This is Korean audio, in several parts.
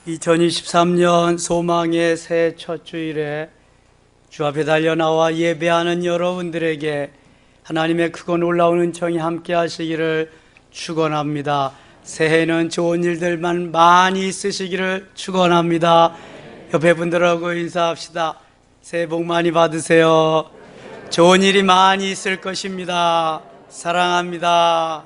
2023년 소망의 새해 첫 주일에 주 앞에 달려나와 예배하는 여러분들에게 하나님의 크고 놀라운 은총이 함께 하시기를 축원합니다. 새해는 좋은 일들만 많이 있으시기를 축원합니다. 옆에 분들하고 인사합시다. 새해 복 많이 받으세요. 좋은 일이 많이 있을 것입니다. 사랑합니다.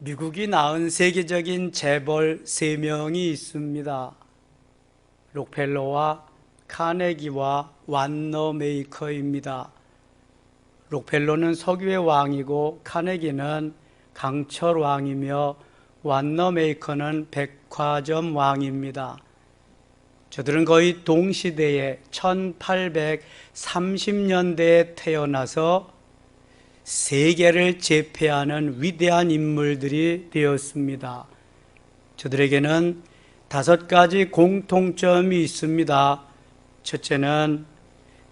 미국이 낳은 세계적인 재벌 3명이 있습니다. 록펠러와 카네기와 완너메이커입니다. 록펠러는 석유의 왕이고 카네기는 강철 왕이며 완너메이커는 백화점 왕입니다. 저들은 거의 동시대에 1830년대에 태어나서 세계를 제패하는 위대한 인물들이 되었습니다. 저들에게는 5가지 공통점이 있습니다. 첫째는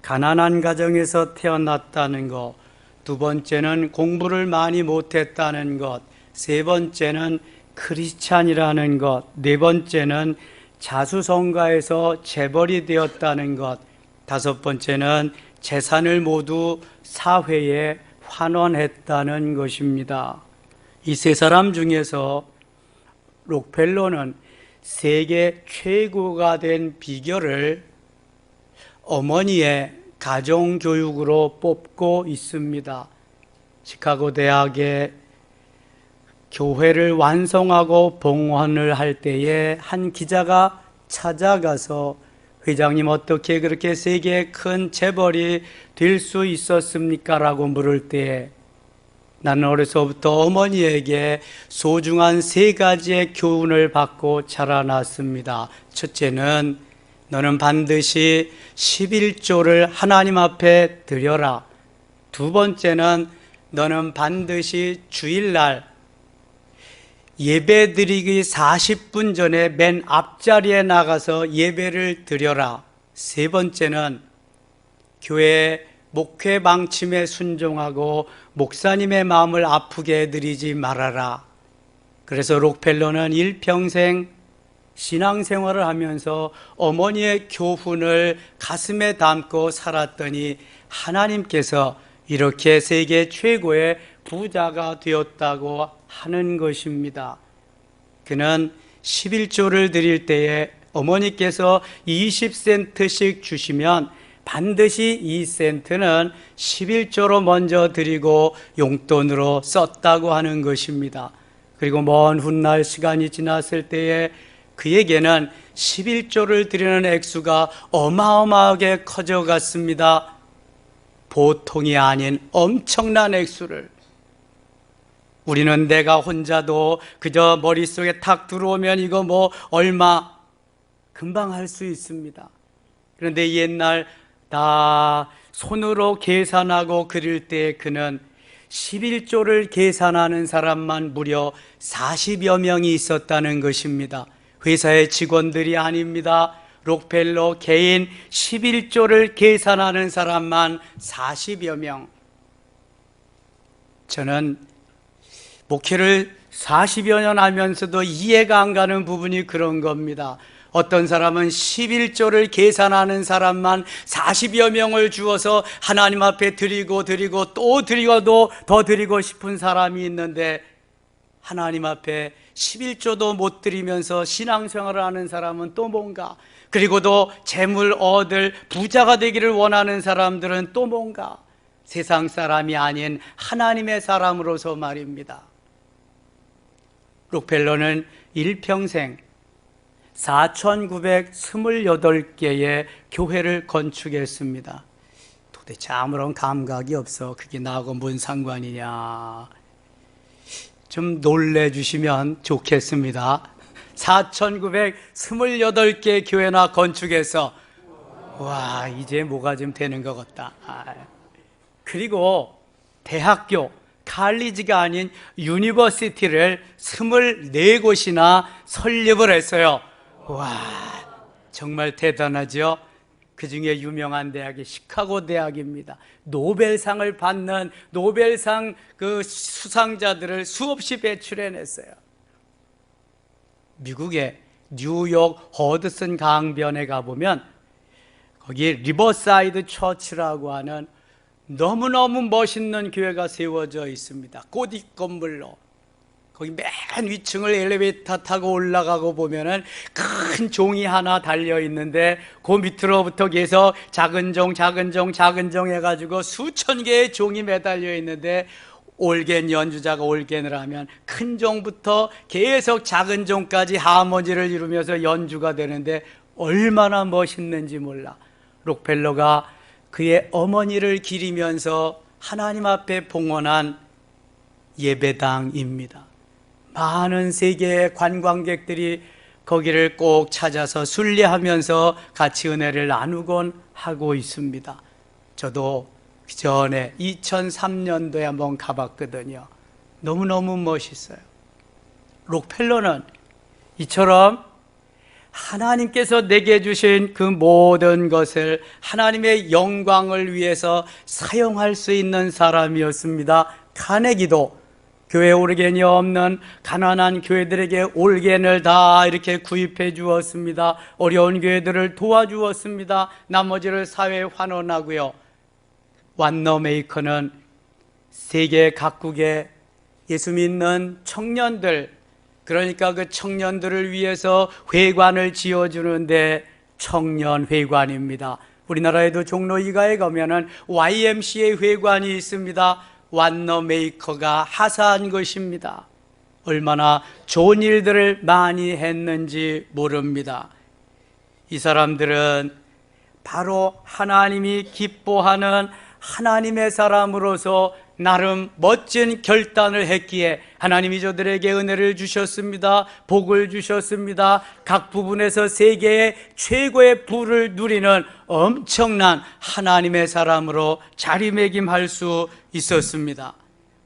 가난한 가정에서 태어났다는 것, 두 번째는 공부를 많이 못했다는 것, 세 번째는 크리스찬이라는 것, 네 번째는 자수성가에서 재벌이 되었다는 것, 다섯 번째는 재산을 모두 사회에 환원했다는 것입니다. 이 세 사람 중에서 록펠러는 세계 최고가 된 비결을 어머니의 가정교육으로 뽑고 있습니다. 시카고 대학의 교회를 완성하고 봉헌을 할 때에 한 기자가 찾아가서 회장님, 어떻게 그렇게 세계의 큰 재벌이 될 수 있었습니까? 라고 물을 때 나는 어려서부터 어머니에게 소중한 3가지의 교훈을 받고 자라났습니다. 첫째는 너는 반드시 11조를 하나님 앞에 드려라. 두 번째는 너는 반드시 주일날 예배 드리기 40분 전에 맨 앞자리에 나가서 예배를 드려라. 세 번째는 교회 목회 방침에 순종하고 목사님의 마음을 아프게 해드리지 말아라. 그래서 록펠러는 일평생 신앙생활을 하면서 어머니의 교훈을 가슴에 담고 살았더니 하나님께서 이렇게 세계 최고의 부자가 되었다고 하는 것입니다. 그는 11조를 드릴 때에 어머니께서 20센트씩 주시면 반드시 2센트는 11조로 먼저 드리고 용돈으로 썼다고 하는 것입니다. 그리고 먼 훗날 시간이 지났을 때에 그에게는 11조를 드리는 액수가 어마어마하게 커져갔습니다. 보통이 아닌 엄청난 액수를. 우리는 내가 혼자도 그저 머릿속에 탁 들어오면 이거 뭐 얼마 금방 할 수 있습니다. 그런데 옛날 다 손으로 계산하고 그릴 때 그는 11조를 계산하는 사람만 무려 40여 명이 있었다는 것입니다. 회사의 직원들이 아닙니다. 록펠러 개인 11조를 계산하는 사람만 40여 명. 저는 목회를 40여 년 하면서도 이해가 안 가는 부분이 그런 겁니다. 어떤 사람은 11조를 계산하는 사람만 40여 명을 주어서 하나님 앞에 드리고 또 드리고도 더 드리고 싶은 사람이 있는데 하나님 앞에 11조도 못 드리면서 신앙생활을 하는 사람은 또 뭔가, 그리고도 재물 얻을 부자가 되기를 원하는 사람들은 또 뭔가, 세상 사람이 아닌 하나님의 사람으로서 말입니다. 록펠러는 일평생 4,928개의 교회를 건축했습니다. 도대체 아무런 감각이 없어. 그게 나하고 뭔 상관이냐. 좀 놀래주시면 좋겠습니다. 4,928개 교회나 건축해서 와, 이제 뭐가 좀 되는 것 같다. 그리고 대학교, 칼리지가 아닌 유니버시티를 24곳이나 설립을 했어요. 와, 정말 대단하죠? 그 중에 유명한 대학이 시카고 대학입니다. 노벨상을 받는 노벨상 그 수상자들을 수없이 배출해냈어요. 미국의 뉴욕 허드슨 강변에 가보면 거기 리버사이드 처치라고 하는 너무너무 멋있는 교회가 세워져 있습니다. 꼬뒷 건물로. 거기 맨 위층을 엘리베이터 타고 올라가고 보면은 큰 종이 하나 달려 있는데 그 밑으로부터 계속 작은 종 해가지고 수천 개의 종이 매달려 있는데 올겐 연주자가 올겐을 하면 큰 종부터 계속 작은 종까지 하모니를 이루면서 연주가 되는데 얼마나 멋있는지 몰라. 록펠러가 그의 어머니를 기리면서 하나님 앞에 봉헌한 예배당입니다. 많은 세계의 관광객들이 거기를 꼭 찾아서 순례하면서 같이 은혜를 나누곤 하고 있습니다. 저도 그 전에 2003년도에 한번 가봤거든요. 너무너무 멋있어요. 록펠러는 이처럼 하나님께서 내게 주신 그 모든 것을 하나님의 영광을 위해서 사용할 수 있는 사람이었습니다. 카네기도 교회 오르겐이 없는 가난한 교회들에게 올겐을 다 이렇게 구입해 주었습니다. 어려운 교회들을 도와주었습니다. 나머지를 사회에 환원하고요. 완너메이커는 세계 각국의 예수 믿는 청년들, 그러니까 그 청년들을 위해서 회관을 지어주는데 청년회관입니다. 우리나라에도 종로 이가에 가면은 YMCA 회관이 있습니다. 완너메이커가 하사한 것입니다. 얼마나 좋은 일들을 많이 했는지 모릅니다. 이 사람들은 바로 하나님이 기뻐하는 하나님의 사람으로서 나름 멋진 결단을 했기에 하나님이 저들에게 은혜를 주셨습니다. 복을 주셨습니다. 각 부분에서 세계의 최고의 부를 누리는 엄청난 하나님의 사람으로 자리매김할 수 있었습니다.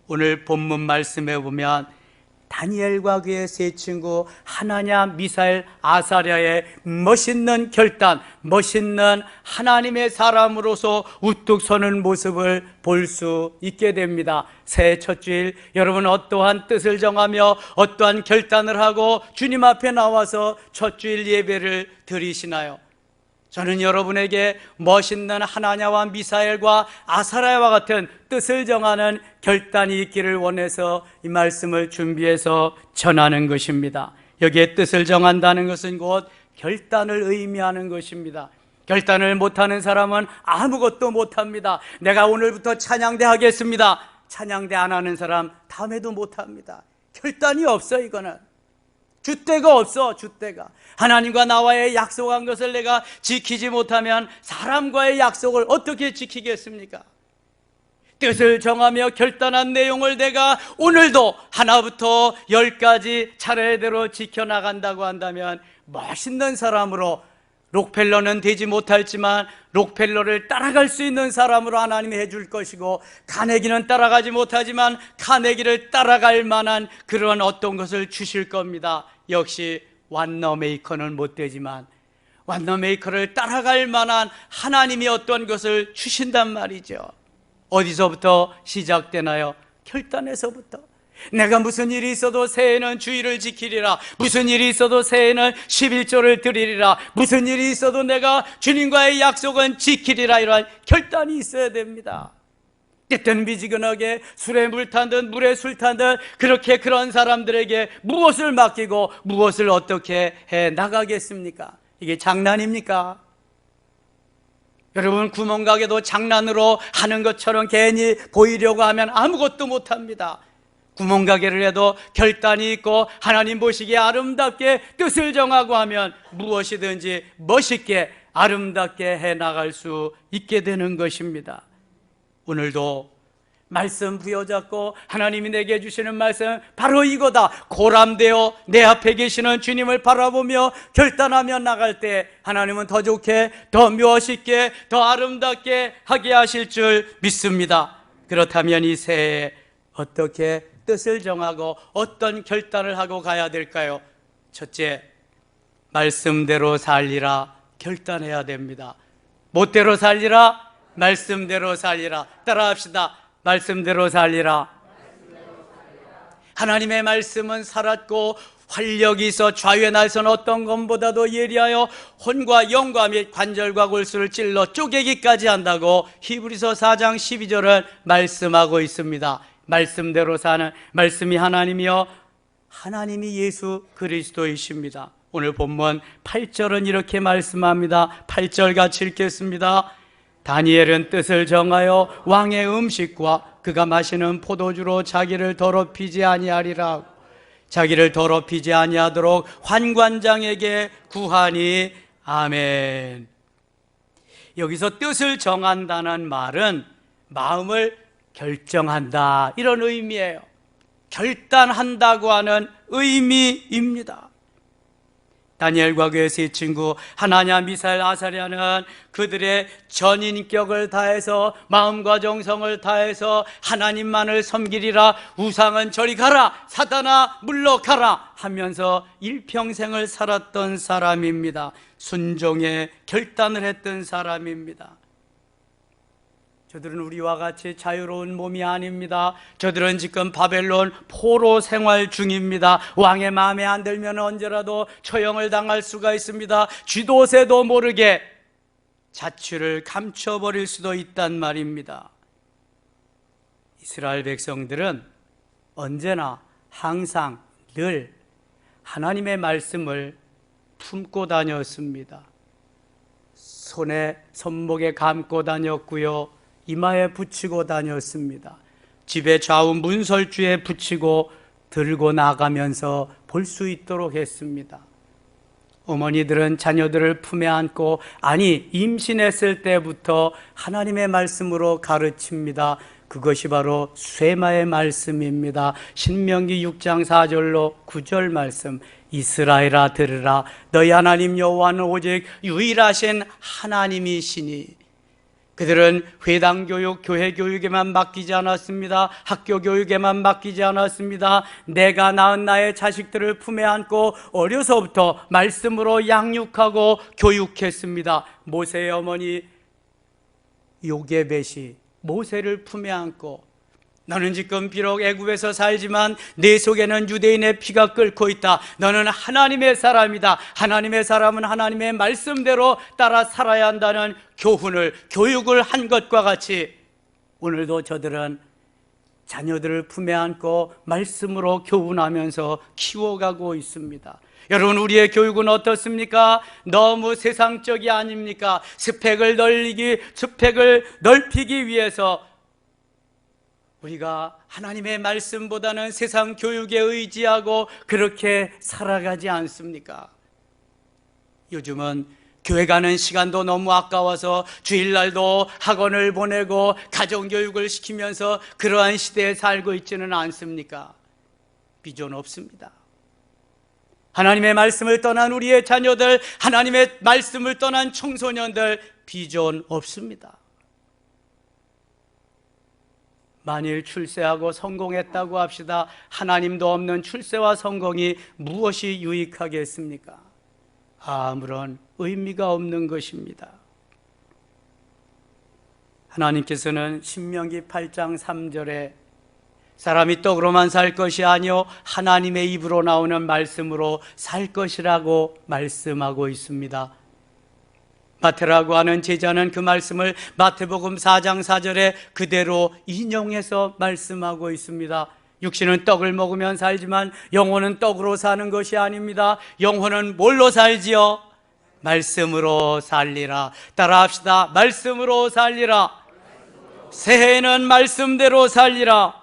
오늘 본문 말씀에 보면 다니엘과 그의 세 친구 하나냐, 미사엘, 아사랴의 멋있는 결단, 멋있는 하나님의 사람으로서 우뚝 서는 모습을 볼 수 있게 됩니다. 새해 첫 주일 여러분 어떠한 뜻을 정하며 어떠한 결단을 하고 주님 앞에 나와서 첫 주일 예배를 드리시나요? 저는 여러분에게 멋있는 하나냐와 미사엘과 아사랴와 같은 뜻을 정하는 결단이 있기를 원해서 이 말씀을 준비해서 전하는 것입니다. 여기에 뜻을 정한다는 것은 곧 결단을 의미하는 것입니다. 결단을 못하는 사람은 아무것도 못합니다. 내가 오늘부터 찬양대 하겠습니다. 찬양대 안 하는 사람 다음에도 못합니다. 결단이 없어. 이거는 줏대가 없어. 줏대가 하나님과 나와의 약속한 것을 내가 지키지 못하면 사람과의 약속을 어떻게 지키겠습니까? 뜻을 정하며 결단한 내용을 내가 오늘도 하나부터 10까지 차례대로 지켜나간다고 한다면 멋있는 사람으로, 록펠러는 되지 못할지만 록펠러를 따라갈 수 있는 사람으로 하나님이 해줄 것이고, 카네기는 따라가지 못하지만 카네기를 따라갈 만한 그런 어떤 것을 주실 겁니다. 역시 완너메이커는 못 되지만 완너메이커를 따라갈 만한 하나님이 어떤 것을 주신단 말이죠. 어디서부터 시작되나요? 결단에서부터. 내가 무슨 일이 있어도 새해는 주일을 지키리라, 무슨 일이 있어도 새해는 11조를 드리리라, 무슨 일이 있어도 내가 주님과의 약속은 지키리라, 이러한 결단이 있어야 됩니다. 때때는 미지근하게 술에 물 탄 듯 물에 술 탄 듯 그렇게 그런 사람들에게 무엇을 맡기고 무엇을 어떻게 해 나가겠습니까? 이게 장난입니까? 여러분, 구멍가게도 장난으로 하는 것처럼 괜히 보이려고 하면 아무것도 못합니다. 구멍가게를 해도 결단이 있고 하나님 보시기에 아름답게 뜻을 정하고 하면 무엇이든지 멋있게 아름답게 해나갈 수 있게 되는 것입니다. 오늘도 말씀 부여잡고 하나님이 내게 주시는 말씀 바로 이거다. 고람되어 내 앞에 계시는 주님을 바라보며 결단하며 나갈 때 하나님은 더 좋게, 더 멋있게, 더 아름답게 하게 하실 줄 믿습니다. 그렇다면 이 새해에 어떻게 뜻을 정하고 어떤 결단을 하고 가야 될까요? 첫째, 말씀대로 살리라 결단해야 됩니다. 못대로 살리라, 말씀대로 살리라. 따라합시다. 말씀대로 살리라. 하나님의 말씀은 살았고 활력이 있어 좌우의 날선 어떤 것보다도 예리하여 혼과 영과 및 관절과 골수를 찔러 쪼개기까지 한다고 히브리서 4장 12절은 말씀하고 있습니다. 말씀대로 사는 말씀이 하나님이요 하나님이 예수 그리스도이십니다. 오늘 본문 8절은 이렇게 말씀합니다. 8절 같이 읽겠습니다. 다니엘은 뜻을 정하여 왕의 음식과 그가 마시는 포도주로 자기를 더럽히지 아니하리라. 자기를 더럽히지 아니하도록 환관장에게 구하니. 아멘. 여기서 뜻을 정한다는 말은 마음을 결정한다, 이런 의미예요. 결단한다고 하는 의미입니다. 다니엘과 그의 세 친구 하나냐, 미사엘, 아사랴는 그들의 전인격을 다해서 마음과 정성을 다해서 하나님만을 섬기리라, 우상은 저리 가라, 사단아 물러가라 하면서 일평생을 살았던 사람입니다. 순종의 결단을 했던 사람입니다. 저들은 우리와 같이 자유로운 몸이 아닙니다. 저들은 지금 바벨론 포로 생활 중입니다. 왕의 마음에 안 들면 언제라도 처형을 당할 수가 있습니다. 쥐도새도 모르게 자취를 감춰버릴 수도 있단 말입니다. 이스라엘 백성들은 언제나 항상 늘 하나님의 말씀을 품고 다녔습니다. 손목에 감고 다녔고요, 이마에 붙이고 다녔습니다. 집에 좌우 문설주에 붙이고 들고 나가면서 볼 수 있도록 했습니다. 어머니들은 자녀들을 품에 안고, 아니 임신했을 때부터 하나님의 말씀으로 가르칩니다. 그것이 바로 쇠마의 말씀입니다. 신명기 6장 4절로 9절 말씀. 이스라엘아 들으라, 너희 하나님 여호와는 오직 유일하신 하나님이시니. 그들은 회당 교육, 교회 교육에만 맡기지 않았습니다. 학교 교육에만 맡기지 않았습니다. 내가 낳은 나의 자식들을 품에 안고 어려서부터 말씀으로 양육하고 교육했습니다. 모세의 어머니 요게벳이 모세를 품에 안고, 너는 지금 비록 애굽에서 살지만 내 속에는 유대인의 피가 끓고 있다. 너는 하나님의 사람이다. 하나님의 사람은 하나님의 말씀대로 따라 살아야 한다는 교육을 한 것과 같이 오늘도 저들은 자녀들을 품에 안고 말씀으로 교훈하면서 키워가고 있습니다. 여러분, 우리의 교육은 어떻습니까? 너무 세상적이 아닙니까? 스펙을 넓히기 위해서 우리가 하나님의 말씀보다는 세상 교육에 의지하고 그렇게 살아가지 않습니까? 요즘은 교회 가는 시간도 너무 아까워서 주일날도 학원을 보내고 가정교육을 시키면서 그러한 시대에 살고 있지는 않습니까? 비전 없습니다. 하나님의 말씀을 떠난 우리의 자녀들, 하나님의 말씀을 떠난 청소년들, 비전 없습니다. 만일 출세하고 성공했다고 합시다. 하나님도 없는 출세와 성공이 무엇이 유익하겠습니까? 아무런 의미가 없는 것입니다. 하나님께서는 신명기 8장 3절에 사람이 떡으로만 살 것이 아니요 하나님의 입으로 나오는 말씀으로 살 것이라고 말씀하고 있습니다. 마태라고 하는 제자는 그 말씀을 마태복음 4장 4절에 그대로 인용해서 말씀하고 있습니다. 육신은 떡을 먹으면 살지만 영혼은 떡으로 사는 것이 아닙니다. 영혼은 뭘로 살지요? 말씀으로 살리라. 따라합시다. 말씀으로 살리라. 새해에는 말씀대로 살리라.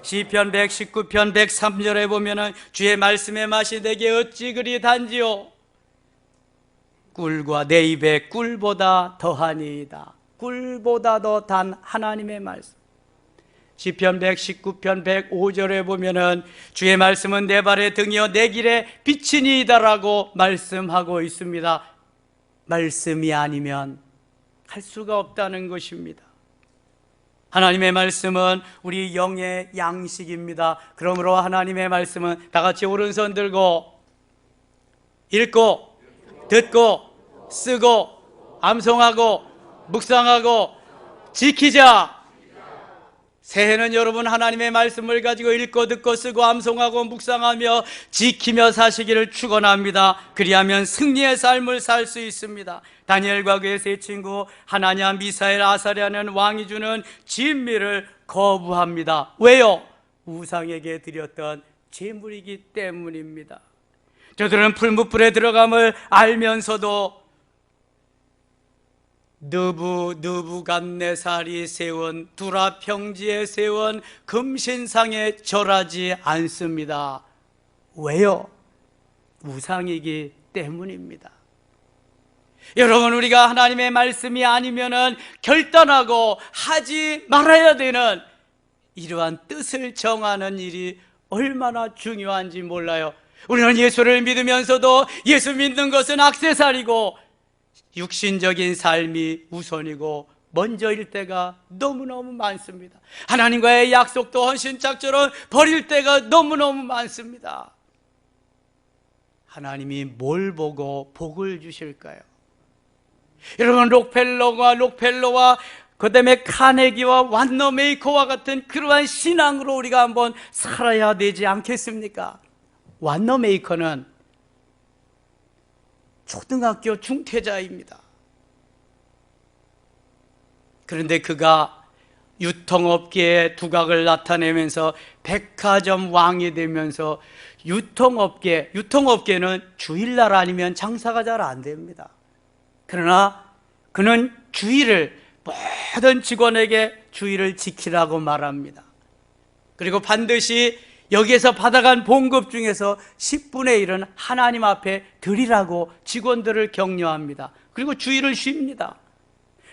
시편 119편 103절에 보면은 주의 말씀의 맛이 내게 어찌 그리 단지요? 꿀과 내 입에 꿀보다 더하니이다. 꿀보다 더 단 하나님의 말씀. 시편 119편 105절에 보면은 주의 말씀은 내 발의 등이요 내 길의 빛이니이다라고 말씀하고 있습니다. 말씀이 아니면 할 수가 없다는 것입니다. 하나님의 말씀은 우리 영의 양식입니다. 그러므로 하나님의 말씀은 다 같이 오른손 들고 읽고 듣고 쓰고 암송하고 묵상하고 지키자. 새해는 여러분 하나님의 말씀을 가지고 읽고 듣고 쓰고 암송하고 묵상하며 지키며 사시기를 축원합니다. 그리하면 승리의 삶을 살 수 있습니다. 다니엘과 그의 세 친구 하나냐, 미사엘, 아사랴는 왕이 주는 진미를 거부합니다. 왜요? 우상에게 드렸던 제물이기 때문입니다. 저들은 풀무불에 들어감을 알면서도 느부갓네살이 세운 두라 평지에 세운 금신상에 절하지 않습니다. 왜요? 우상이기 때문입니다. 여러분, 우리가 하나님의 말씀이 아니면은 결단하고 하지 말아야 되는 이러한 뜻을 정하는 일이 얼마나 중요한지 몰라요. 우리는 예수를 믿으면서도 예수 믿는 것은 액세서리고 육신적인 삶이 우선이고 먼저일 때가 너무너무 많습니다. 하나님과의 약속도 헌신짝처럼 버릴 때가 너무너무 많습니다. 하나님이 뭘 보고 복을 주실까요? 여러분, 록펠러와 그 다음에 카네기와 완너메이커와 같은 그러한 신앙으로 우리가 한번 살아야 되지 않겠습니까? 완너메이커는 초등학교 중퇴자입니다. 그런데 그가 유통업계의 두각을 나타내면서 백화점 왕이 되면서 유통업계는 주일날 아니면 장사가 잘 안 됩니다. 그러나 그는 모든 직원에게 주의를 지키라고 말합니다. 그리고 반드시 여기에서 받아간 봉급 중에서 10분의 1은 하나님 앞에 드리라고 직원들을 격려합니다. 그리고 주의를 쉽니다.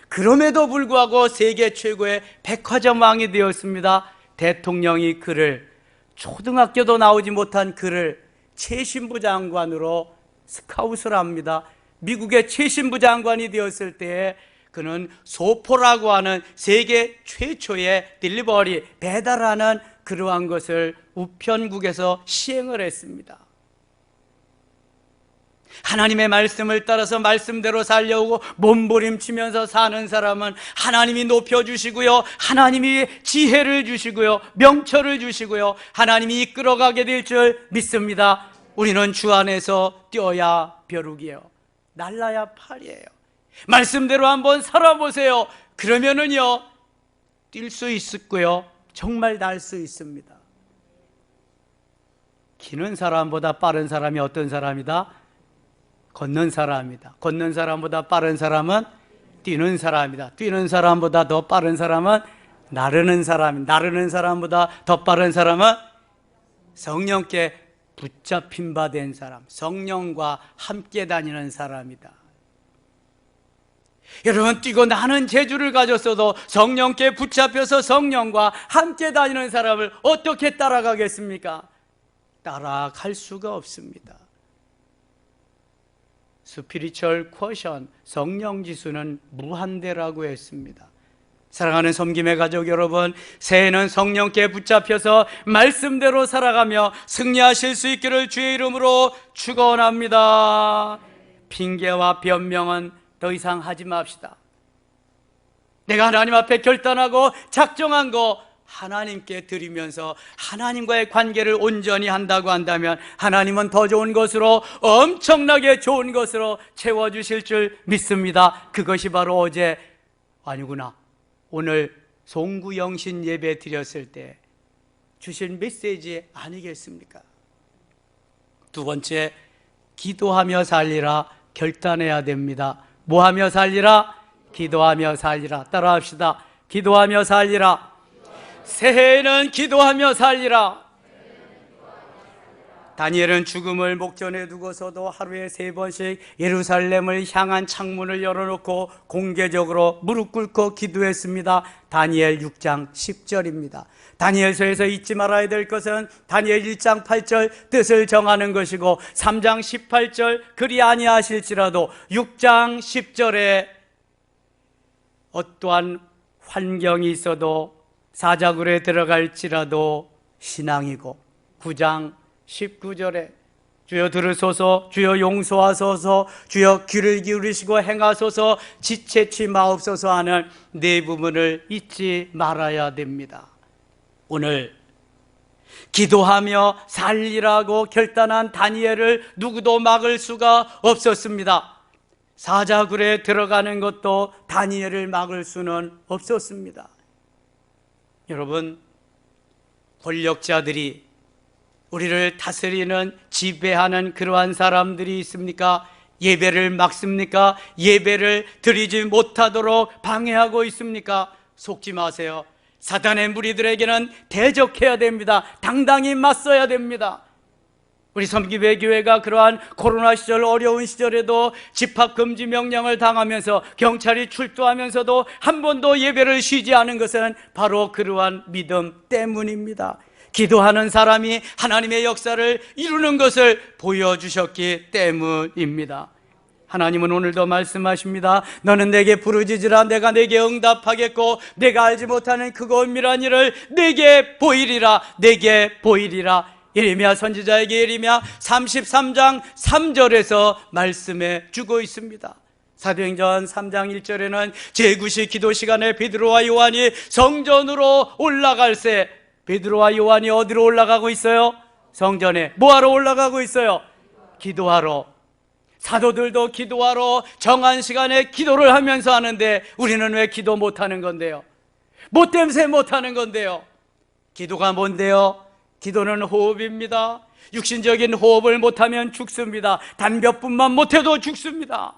그럼에도 불구하고 세계 최고의 백화점 왕이 되었습니다. 대통령이 그를, 초등학교도 나오지 못한 그를 최신부 장관으로 스카웃을 합니다. 미국의 최신부 장관이 되었을 때에 그는 소포라고 하는 세계 최초의 딜리버리, 배달하는 그러한 것을 우편국에서 시행을 했습니다. 하나님의 말씀을 따라서 말씀대로 살려오고 몸부림치면서 사는 사람은 하나님이 높여주시고요, 하나님이 지혜를 주시고요, 명철을 주시고요, 하나님이 이끌어가게 될 줄 믿습니다. 우리는 주 안에서 뛰어야 벼룩이에요, 날라야 팔이에요. 말씀대로 한번 살아보세요. 그러면은요, 뛸 수 있고요, 정말 날 수 있습니다. 기는 사람보다 빠른 사람이 어떤 사람이다? 걷는 사람이다. 걷는 사람보다 빠른 사람은 뛰는 사람이다. 뛰는 사람보다 더 빠른 사람은 나르는 사람이다. 나르는 사람보다 더 빠른 사람은 성령께 붙잡힌 바 된 사람, 성령과 함께 다니는 사람이다. 여러분, 뛰고 나는 재주를 가졌어도 성령께 붙잡혀서 성령과 함께 다니는 사람을 어떻게 따라가겠습니까? 따라갈 수가 없습니다. 스피리추얼 쿼션, 성령 지수는 무한대라고 했습니다. 사랑하는 섬김의 가족 여러분, 새해는 성령께 붙잡혀서 말씀대로 살아가며 승리하실 수 있기를 주의 이름으로 축원합니다. 핑계와 변명은 더 이상 하지 맙시다. 내가 하나님 앞에 결단하고 작정한 거 하나님께 드리면서 하나님과의 관계를 온전히 한다고 한다면 하나님은 더 좋은 것으로, 엄청나게 좋은 것으로 채워주실 줄 믿습니다. 그것이 바로 오늘 송구영신 예배 드렸을 때 주신 메시지 아니겠습니까? 두 번째, 기도하며 살리라. 결단해야 됩니다. 뭐하며 살리라? 기도하며 살리라. 따라합시다. 기도하며 살리라. 새해에는 기도하며 살리라. 다니엘은 죽음을 목전에 두고서도 하루에 3번씩 예루살렘을 향한 창문을 열어놓고 공개적으로 무릎 꿇고 기도했습니다. 다니엘 6장 10절입니다. 다니엘서에서 잊지 말아야 될 것은 다니엘 1장 8절 뜻을 정하는 것이고, 3장 18절 그리 아니하실지라도 6장 10절에 어떠한 환경이 있어도 사자굴에 들어갈지라도 신앙이고, 9장 19절에 주여 들으소서, 주여 용서하소서, 주여 귀를 기울이시고 행하소서, 지체치 마옵소서 하는 네 부분을 잊지 말아야 됩니다. 오늘 기도하며 살리라고 결단한 다니엘을 누구도 막을 수가 없었습니다. 사자굴에 들어가는 것도 다니엘을 막을 수는 없었습니다. 여러분, 권력자들이 우리를 다스리는, 지배하는 그러한 사람들이 있습니까? 예배를 막습니까? 예배를 드리지 못하도록 방해하고 있습니까? 속지 마세요. 사단의 무리들에게는 대적해야 됩니다. 당당히 맞서야 됩니다. 우리 섬기배 교회가 그러한 코로나 시절, 어려운 시절에도 집합금지 명령을 당하면서 경찰이 출두하면서도 한 번도 예배를 쉬지 않은 것은 바로 그러한 믿음 때문입니다. 기도하는 사람이 하나님의 역사를 이루는 것을 보여주셨기 때문입니다. 하나님은 오늘도 말씀하십니다. 너는 내게 부르짖으라. 내가 내게 응답하겠고 내가 알지 못하는 크고 은밀한 일을 내게 보이리라. 내게 보이리라. 예레미야 선지자에게 예레미야 33장 3절에서 말씀해 주고 있습니다. 사도행전 3장 1절에는 제9시 기도 시간에 베드로와 요한이 성전으로 올라갈새, 베드로와 요한이 어디로 올라가고 있어요? 성전에. 뭐하러 올라가고 있어요? 기도하러. 사도들도 기도하러 정한 시간에 기도를 하면서 하는데 우리는 왜 기도 못하는 건데요? 뭐 때문에 못하는 건데요? 기도가 뭔데요? 기도는 호흡입니다. 육신적인 호흡을 못하면 죽습니다. 단 몇 분만 못해도 죽습니다.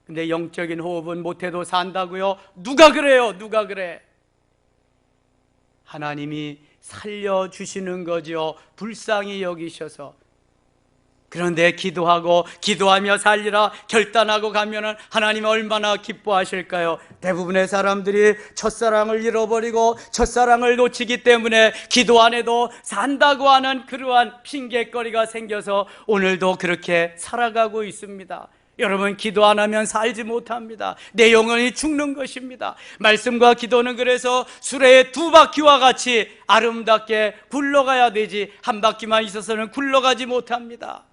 근데 영적인 호흡은 못해도 산다고요? 누가 그래요? 누가 그래? 하나님이 살려주시는 거죠. 불쌍히 여기셔서. 그런데 기도하며 살리라 결단하고 가면은 하나님이 얼마나 기뻐하실까요? 대부분의 사람들이 첫사랑을 잃어버리고 첫사랑을 놓치기 때문에 기도 안 해도 산다고 하는 그러한 핑계거리가 생겨서 오늘도 그렇게 살아가고 있습니다. 여러분, 기도 안 하면 살지 못합니다. 내 영혼이 죽는 것입니다. 말씀과 기도는 그래서 수레의 두 바퀴와 같이 아름답게 굴러가야 되지 한 바퀴만 있어서는 굴러가지 못합니다.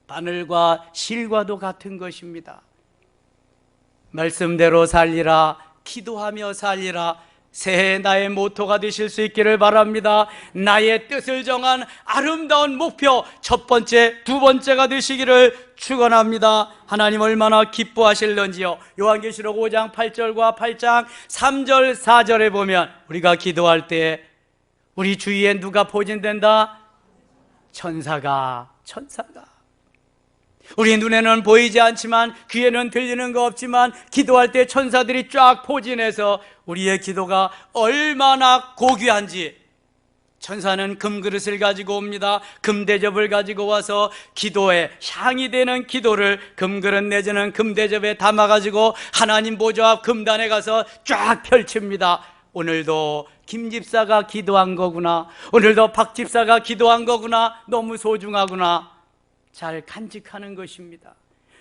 바늘과 실과도 같은 것입니다. 말씀대로 살리라, 기도하며 살리라. 새해 나의 모토가 되실 수 있기를 바랍니다. 나의 뜻을 정한 아름다운 목표, 첫 번째, 두 번째가 되시기를 축원합니다. 하나님 얼마나 기뻐하실런지요. 요한계시록 5장 8절과 8장 3절 4절에 보면 우리가 기도할 때 우리 주위에 누가 포진된다? 천사가. 우리 눈에는 보이지 않지만 귀에는 들리는 거 없지만 기도할 때 천사들이 쫙 포진해서 우리의 기도가 얼마나 고귀한지. 천사는 금그릇을 가지고 옵니다. 금대접을 가지고 와서 기도에 향이 되는 기도를 금그릇 내지는 금대접에 담아가지고 하나님 보좌 앞 금단에 가서 쫙 펼칩니다. 오늘도 김 집사가 기도한 거구나, 오늘도 박 집사가 기도한 거구나, 너무 소중하구나, 잘 간직하는 것입니다.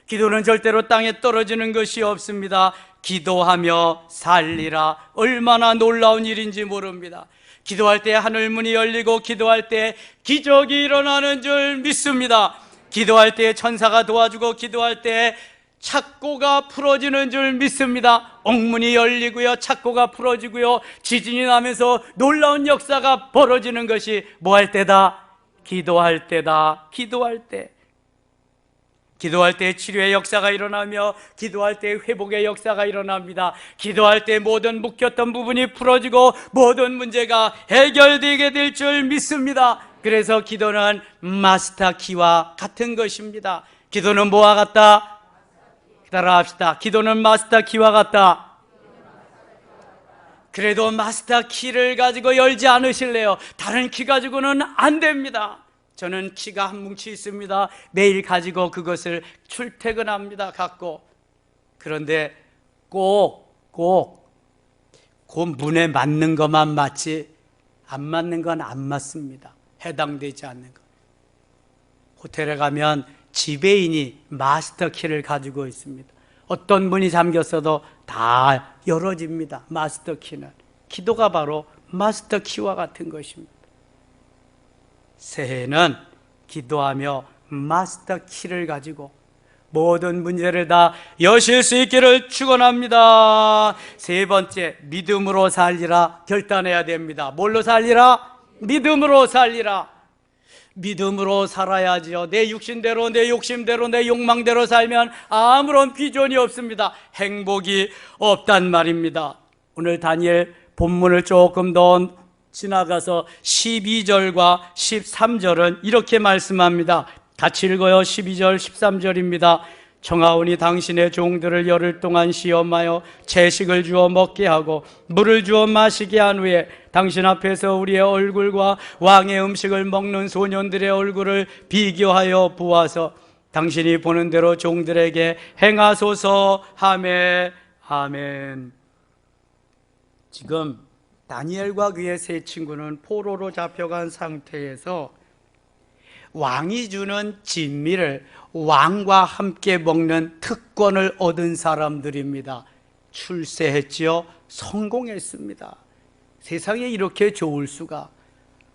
기도는 절대로 땅에 떨어지는 것이 없습니다. 기도하며 살리라. 얼마나 놀라운 일인지 모릅니다. 기도할 때 하늘문이 열리고 기도할 때 기적이 일어나는 줄 믿습니다. 기도할 때 천사가 도와주고 기도할 때 착고가 풀어지는 줄 믿습니다. 옥문이 열리고요, 착고가 풀어지고요, 지진이 나면서 놀라운 역사가 벌어지는 것이 뭐 할 때다? 기도할 때다. 기도할 때 치료의 역사가 일어나며 기도할 때 회복의 역사가 일어납니다. 기도할 때 모든 묶였던 부분이 풀어지고 모든 문제가 해결되게 될 줄 믿습니다. 그래서 기도는 마스터 키와 같은 것입니다. 기도는 뭐와 같다? 따라합시다. 기도는 마스터 키와 같다. 그래도 마스터 키를 가지고 열지 않으실래요? 다른 키 가지고는 안 됩니다. 저는 키가 한 뭉치 있습니다. 매일 가지고 그것을 출퇴근합니다. 갖고. 그런데 꼭 그 문에 맞는 것만 맞지 안 맞는 건 안 맞습니다. 해당되지 않는 것. 호텔에 가면 지배인이 마스터 키를 가지고 있습니다. 어떤 문이 잠겼어도 다 열어집니다. 마스터 키는. 기도가 바로 마스터 키와 같은 것입니다. 새해는 기도하며 마스터 키를 가지고 모든 문제를 다 여실 수 있기를 축원합니다. 세 번째, 믿음으로 살리라 결단해야 됩니다. 뭘로 살리라? 믿음으로 살리라. 믿음으로 살아야지요. 내 육신대로, 내 욕심대로, 내 욕망대로 살면 아무런 비전이 없습니다. 행복이 없단 말입니다. 오늘 다니엘 본문을 조금 더 지나가서 12절과 13절은 이렇게 말씀합니다. 같이 읽어요. 12절 13절입니다. 청하오니 당신의 종들을 열흘 동안 시험하여 채식을 주어 먹게 하고 물을 주어 마시게 한 후에 당신 앞에서 우리의 얼굴과 왕의 음식을 먹는 소년들의 얼굴을 비교하여 보아서 당신이 보는 대로 종들에게 행하소서 하매. 아멘. 지금 다니엘과 그의 세 친구는 포로로 잡혀간 상태에서 왕이 주는 진미를 왕과 함께 먹는 특권을 얻은 사람들입니다. 출세했지요. 성공했습니다. 세상에 이렇게 좋을 수가.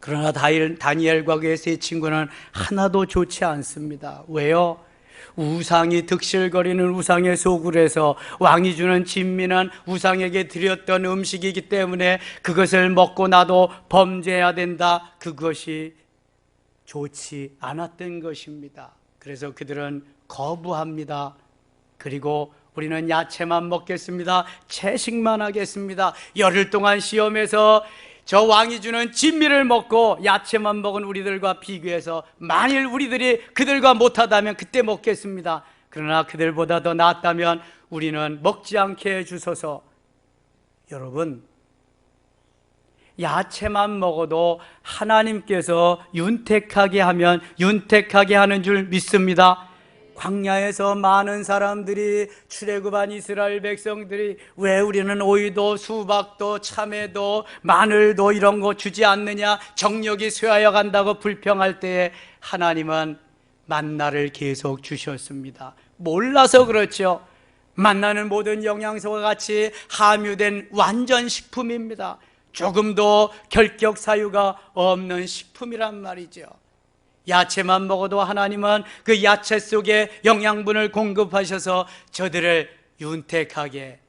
그러나 다니엘과 그의 세 친구는 하나도 좋지 않습니다. 왜요? 우상이 득실거리는 우상의 소굴에서 왕이 주는 진미는 우상에게 드렸던 음식이기 때문에 그것을 먹고 나도 범죄해야 된다. 그것이 좋지 않았던 것입니다. 그래서 그들은 거부합니다. 그리고 우리는 야채만 먹겠습니다. 채식만 하겠습니다. 열흘 동안 시험해서 저 왕이 주는 진미를 먹고 야채만 먹은 우리들과 비교해서 만일 우리들이 그들과 못하다면 그때 먹겠습니다. 그러나 그들보다 더 낫다면 우리는 먹지 않게 해주소서. 여러분, 야채만 먹어도 하나님께서 윤택하게 하면 윤택하게 하는 줄 믿습니다. 광야에서 많은 사람들이 출애굽한 이스라엘 백성들이 왜 우리는 오이도 수박도 참외도 마늘도 이런 거 주지 않느냐, 정력이 쇠하여 간다고 불평할 때에 하나님은 만나를 계속 주셨습니다. 몰라서 그렇죠. 만나는 모든 영양소가 같이 함유된 완전 식품입니다. 조금도 결격 사유가 없는 식품이란 말이죠. 야채만 먹어도 하나님은 그 야채 속에 영양분을 공급하셔서 저들을 윤택하게,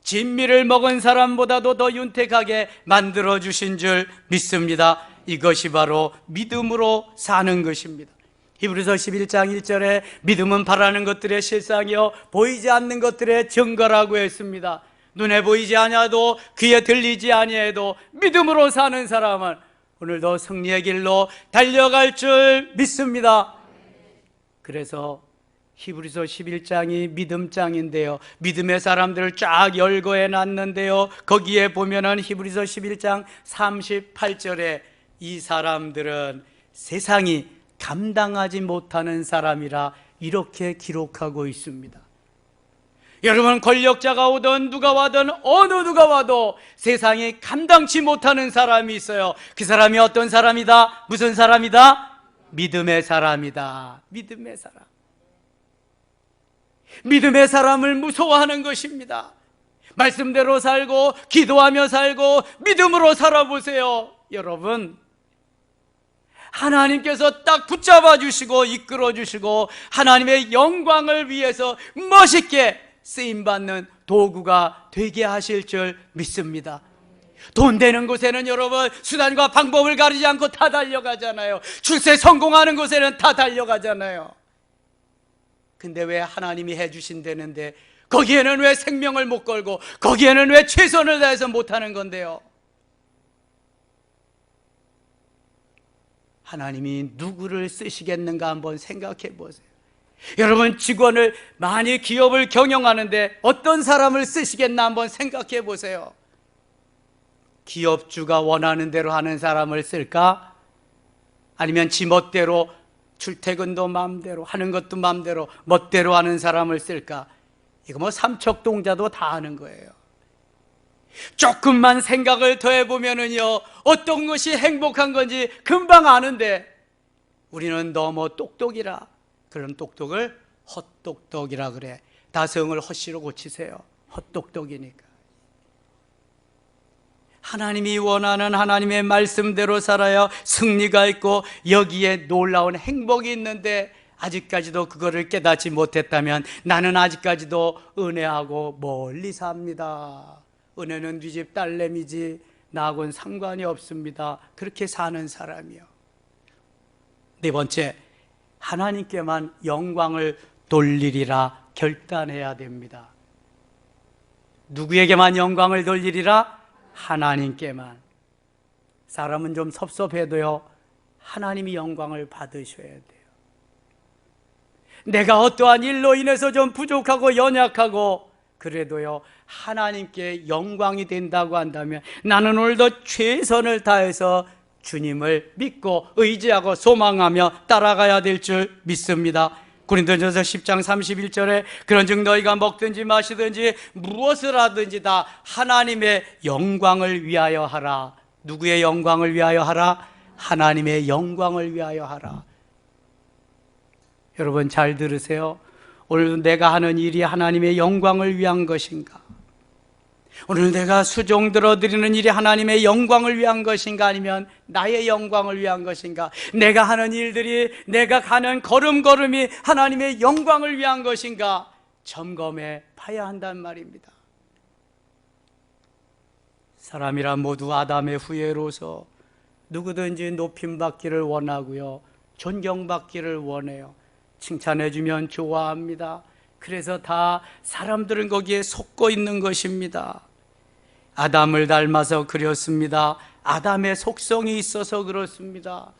진미를 먹은 사람보다도 더 윤택하게 만들어 주신 줄 믿습니다. 이것이 바로 믿음으로 사는 것입니다. 히브리서 11장 1절에 믿음은 바라는 것들의 실상이요 보이지 않는 것들의 증거라고 했습니다. 눈에 보이지 아니하도 귀에 들리지 아니해도 믿음으로 사는 사람은 오늘도 승리의 길로 달려갈 줄 믿습니다. 그래서 히브리서 11장이 믿음장인데요, 믿음의 사람들을 쫙 열거해 놨는데요, 거기에 보면은 히브리서 11장 38절에 이 사람들은 세상이 감당하지 못하는 사람이라 이렇게 기록하고 있습니다. 여러분, 권력자가 오든 누가 와든 어느 누가 와도 세상이 감당치 못하는 사람이 있어요. 그 사람이 어떤 사람이다? 무슨 사람이다? 믿음의 사람이다. 믿음의 사람. 믿음의 사람을 무서워하는 것입니다. 말씀대로 살고 기도하며 살고 믿음으로 살아보세요. 여러분, 하나님께서 딱 붙잡아 주시고 이끌어 주시고 하나님의 영광을 위해서 멋있게 쓰임받는 도구가 되게 하실 줄 믿습니다. 돈 되는 곳에는 여러분 수단과 방법을 가리지 않고 다 달려가잖아요. 출세 성공하는 곳에는 다 달려가잖아요. 근데 왜 하나님이 해주신다는데 거기에는 왜 생명을 못 걸고 거기에는 왜 최선을 다해서 못하는 건데요? 하나님이 누구를 쓰시겠는가 한번 생각해 보세요. 여러분, 직원을 많이 기업을 경영하는데 어떤 사람을 쓰시겠나 한번 생각해 보세요. 기업주가 원하는 대로 하는 사람을 쓸까? 아니면 지 멋대로 출퇴근도 마음대로 하는 것도 마음대로 멋대로 하는 사람을 쓸까? 이거 뭐 삼척동자도 다 하는 거예요. 조금만 생각을 더 해보면은요, 어떤 것이 행복한 건지 금방 아는데 우리는 너무 똑똑이라 그런 똑똑을 헛똑똑이라 그래. 다성을 헛씨로 고치세요. 헛똑똑이니까. 하나님이 원하는 하나님의 말씀대로 살아야 승리가 있고 여기에 놀라운 행복이 있는데 아직까지도 그거를 깨닫지 못했다면 나는 아직까지도 은혜하고 멀리 삽니다. 은혜는 네 집 딸내미지 나하고는 상관이 없습니다. 그렇게 사는 사람이요. 네 번째, 하나님께만 영광을 돌리리라 결단해야 됩니다. 누구에게만 영광을 돌리리라? 하나님께만. 사람은 좀 섭섭해도요, 하나님이 영광을 받으셔야 돼요. 내가 어떠한 일로 인해서 좀 부족하고 연약하고 그래도요, 하나님께 영광이 된다고 한다면 나는 오늘도 최선을 다해서 주님을 믿고 의지하고 소망하며 따라가야 될 줄 믿습니다. 고린도전서 10장 31절에 그런즉 너희가 먹든지 마시든지 무엇을 하든지 다 하나님의 영광을 위하여 하라. 누구의 영광을 위하여 하라? 하나님의 영광을 위하여 하라. 여러분 잘 들으세요. 오늘 내가 하는 일이 하나님의 영광을 위한 것인가? 오늘 내가 수종 들어드리는 일이 하나님의 영광을 위한 것인가? 아니면 나의 영광을 위한 것인가? 내가 하는 일들이, 내가 가는 걸음걸음이 하나님의 영광을 위한 것인가? 점검해 봐야 한단 말입니다. 사람이란 모두 아담의 후예로서 누구든지 높임받기를 원하고요, 존경받기를 원해요. 칭찬해주면 좋아합니다. 그래서 다 사람들은 거기에 속고 있는 것입니다. 아담을 닮아서 그렇습니다. 아담의 속성이 있어서 그렇습니다.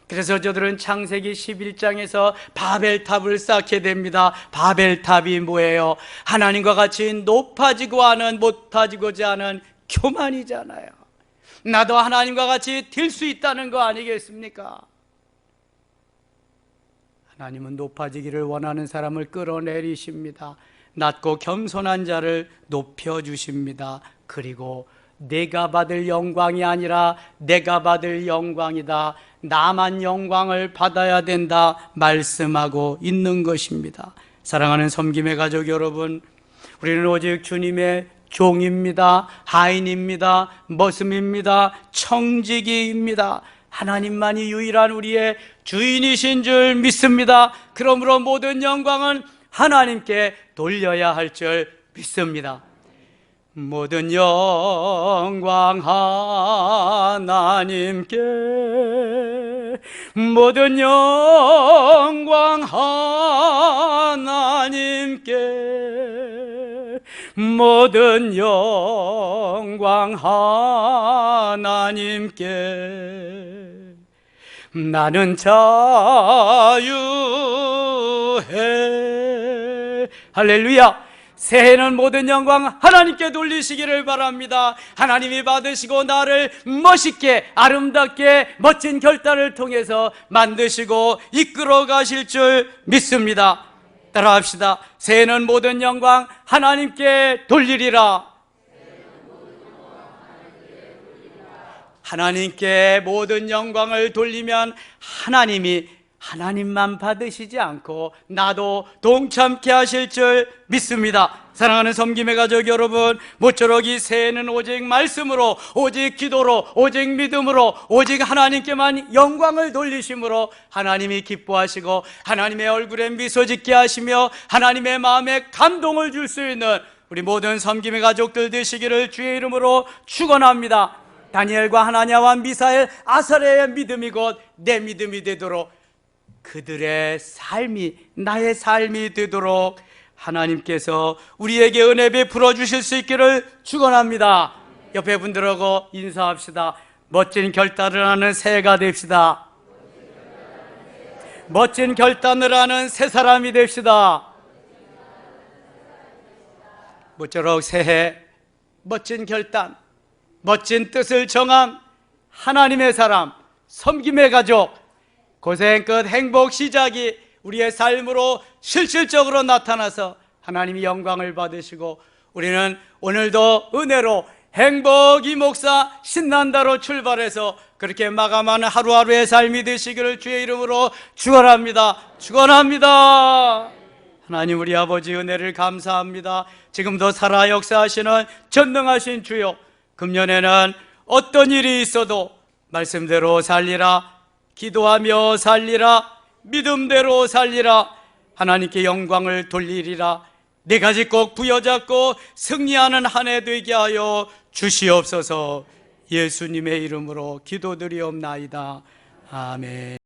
그래서 저들은 창세기 11장에서 바벨탑을 쌓게 됩니다. 바벨탑이 뭐예요? 하나님과 같이 높아지고 하는, 못아지고자 하는 교만이잖아요. 나도 하나님과 같이 될 수 있다는 거 아니겠습니까? 하나님은 높아지기를 원하는 사람을 끌어내리십니다. 낮고 겸손한 자를 높여주십니다. 그리고 내가 받을 영광이 아니라 내가 받을 영광이다, 나만 영광을 받아야 된다 말씀하고 있는 것입니다. 사랑하는 섬김의 가족 여러분, 우리는 오직 주님의 종입니다. 하인입니다. 머슴입니다. 청지기입니다. 하나님만이 유일한 우리의 주인이신 줄 믿습니다. 그러므로 모든 영광은 하나님께 돌려야 할 줄 믿습니다. 모든 영광 하나님께, 모든 영광 하나님께, 모든 영광 하나님께 나는 자유해. 할렐루야. 새해는 모든 영광 하나님께 돌리시기를 바랍니다. 하나님이 받으시고 나를 멋있게, 아름답게, 멋진 결단을 통해서 만드시고 이끌어 가실 줄 믿습니다. 따라합시다. 새해는 모든 영광 하나님께 돌리리라. 하나님께 모든 영광을 돌리면 하나님만 받으시지 않고 나도 동참케 하실 줄 믿습니다. 사랑하는 섬김의 가족 여러분, 모쪼록 이 새해는 오직 말씀으로, 오직 기도로, 오직 믿음으로, 오직 하나님께만 영광을 돌리심으로 하나님이 기뻐하시고 하나님의 얼굴에 미소 짓게 하시며 하나님의 마음에 감동을 줄 수 있는 우리 모든 섬김의 가족들 되시기를 주의 이름으로 축원합니다. 다니엘과 하나냐와 미사엘, 아사랴의 믿음이 곧 내 믿음이 되도록, 그들의 삶이 나의 삶이 되도록 하나님께서 우리에게 은혜 베풀어 주실 수 있기를 축원합니다. 옆에 분들하고 인사합시다. 멋진 결단을 하는 새해가 됩시다. 멋진 결단을 하는 새 사람이 됩시다. 모쪼록 새해 멋진 결단, 멋진 뜻을 정한 하나님의 사람, 섬김의 가족, 고생 끝 행복 시작이 우리의 삶으로 실질적으로 나타나서 하나님이 영광을 받으시고 우리는 오늘도 은혜로 행복 이목사 신난다로 출발해서 그렇게 마감하는 하루하루의 삶이 되시기를 주의 이름으로 축원합니다. 축원합니다. 하나님 우리 아버지 은혜를 감사합니다. 지금도 살아 역사하시는 전능하신 주여, 금년에는 어떤 일이 있어도 말씀대로 살리라, 기도하며 살리라, 믿음대로 살리라. 하나님께 영광을 돌리리라. 네 가지 꼭 부여잡고 승리하는 한 해 되게 하여 주시옵소서. 예수님의 이름으로 기도드리옵나이다. 아멘.